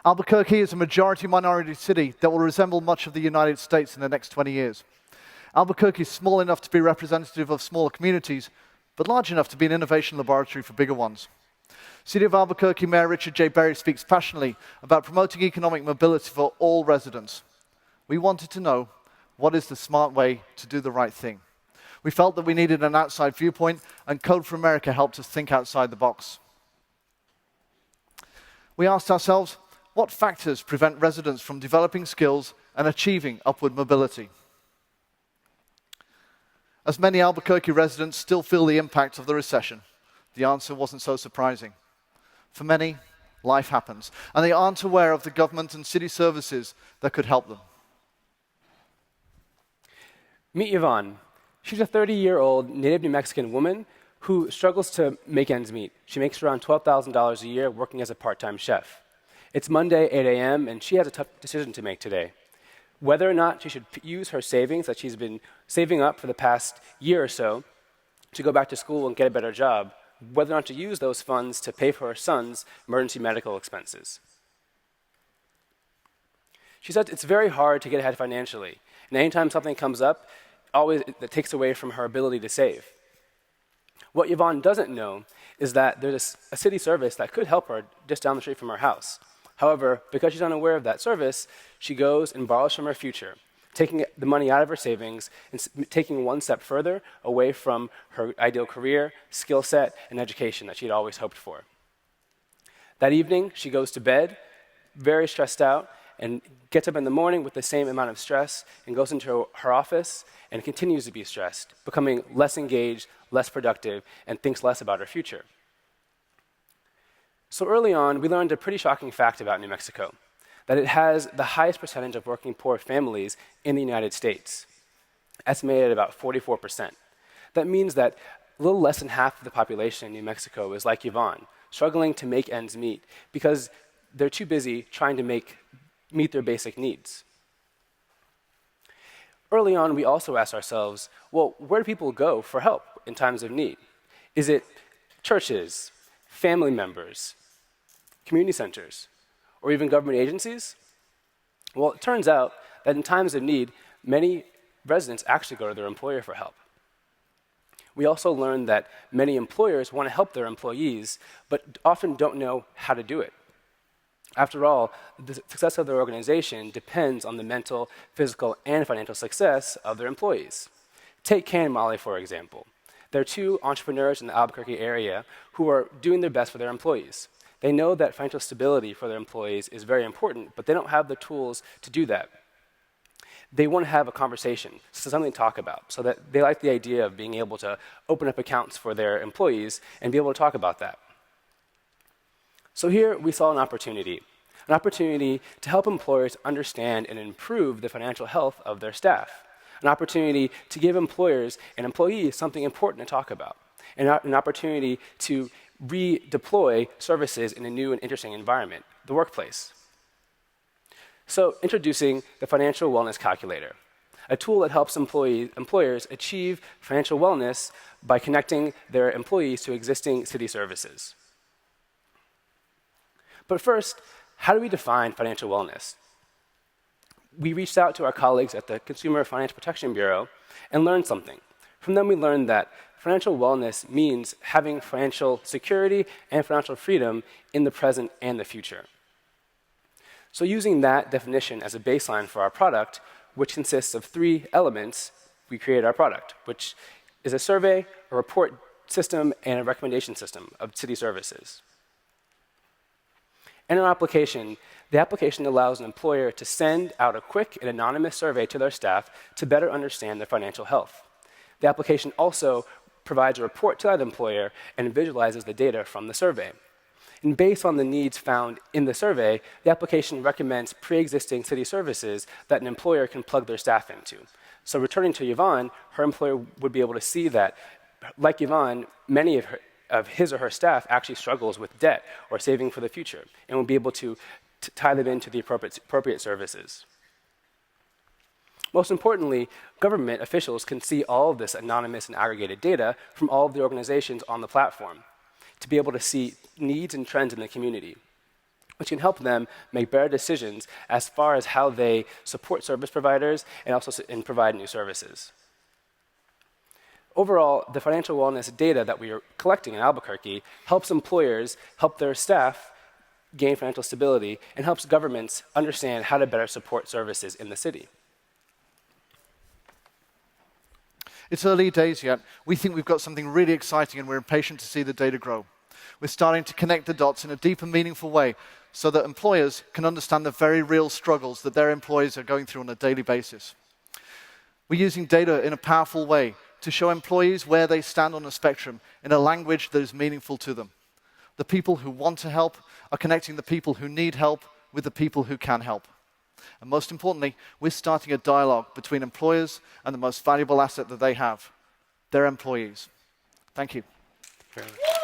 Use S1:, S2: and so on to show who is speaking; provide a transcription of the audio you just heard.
S1: Albuquerque is a majority-minority city that will resemble much of the United States in the next 20 years. Albuquerque is small enough to be representative of smaller communities, but large enough to be an innovation laboratory for bigger ones. City of Albuquerque Mayor Richard J. Berry speaks passionately about promoting economic mobility for all residents. We wanted to know, what is the smart way to do the right thing? We felt that we needed an outside viewpoint, and Code for America helped us think outside the box. We asked ourselves, what factors prevent residents from developing skills and achieving upward mobility? As many Albuquerque residents still feel the impact of the recession, the answer wasn't so surprising. For many, life happens, and they aren't aware of the government and city services that could help them.
S2: Meet Yvonne. She's a 30-year-old native New Mexican woman who struggles to make ends meet. She makes around $12,000 a year working as a part-time chef. It's Monday, 8 a.m., and she has a tough decision to make today. Whether or not she should use her savings that she's been saving up for the past year or so to go back to school and get a better job, whether or not to use those funds to pay for her son's emergency medical expenses. She said it's very hard to get ahead financially, and anytime something comes up, that takes away from her ability to save. What Yvonne doesn't know is that there's a city service that could help her just down the street from her house. However, because she's unaware of that service, she goes and borrows from her future, taking the money out of her savings and taking one step further away from her ideal career, skill set, and education that she'd always hoped for. That evening, she goes to bed, very stressed out, and gets up in the morning with the same amount of stress and goes into her office and continues to be stressed, becoming less engaged, less productive, and thinks less about her future. So early on, we learned a pretty shocking fact about New Mexico, that it has the highest percentage of working poor families in the United States, estimated at about 44%. That means that a little less than half of the population in New Mexico is like Yvonne, struggling to make ends meet because they're too busy trying to meet their basic needs. Early on, we also asked ourselves, well, where do people go for help in times of need? Is it churches, family members, community centers, or even government agencies? Well, it turns out that in times of need, many residents actually go to their employer for help. We also learned that many employers want to help their employees, but often don't know how to do it. After all, the success of their organization depends on the mental, physical, and financial success of their employees. Take Ken and Molly, for example. They're two entrepreneurs in the Albuquerque area who are doing their best for their employees. They know that financial stability for their employees is very important, but they don't have the tools to do that. They want to have a conversation, so something to talk about, so that they like the idea of being able to open up accounts for their employees and be able to talk about that. So here we saw an opportunity to help employers understand and improve the financial health of their staff, an opportunity to give employers and employees something important to talk about, an opportunity to redeploy services in a new and interesting environment, the workplace. So introducing the Financial Wellness Calculator, a tool that helps employers achieve financial wellness by connecting their employees to existing city services. But first, how do we define financial wellness? We reached out to our colleagues at the Consumer Financial Protection Bureau and learned something. From them, we learned that financial wellness means having financial security and financial freedom in the present and the future. So using that definition as a baseline for our product, which consists of 3 elements, we created our product, which is a survey, a report system, and a recommendation system of city services. In our application, the application allows an employer to send out a quick and anonymous survey to their staff to better understand their financial health. The application also provides a report to that employer and visualizes the data from the survey. And based on the needs found in the survey, the application recommends pre-existing city services that an employer can plug their staff into. So returning to Yvonne, her employer would be able to see that, like Yvonne, many of his or her staff actually struggles with debt or saving for the future, and will be able to tie them into the appropriate services. Most importantly, government officials can see all of this anonymous and aggregated data from all of the organizations on the platform to be able to see needs and trends in the community. which can help them make better decisions as far as how they support service providers and also provide new services. Overall, the financial wellness data that we are collecting in Albuquerque helps employers help their staff gain financial stability and helps governments understand how to better support services in the city.
S1: It's early days yet. We think we've got something really exciting and we're impatient to see the data grow. We're starting to connect the dots in a deep and meaningful way so that employers can understand the very real struggles that their employees are going through on a daily basis. We're using data in a powerful way to show employees where they stand on a spectrum in a language that is meaningful to them. The people who want to help are connecting the people who need help with the people who can help. And most importantly, we're starting a dialogue between employers and the most valuable asset that they have, their employees. Thank you.
S2: Very much.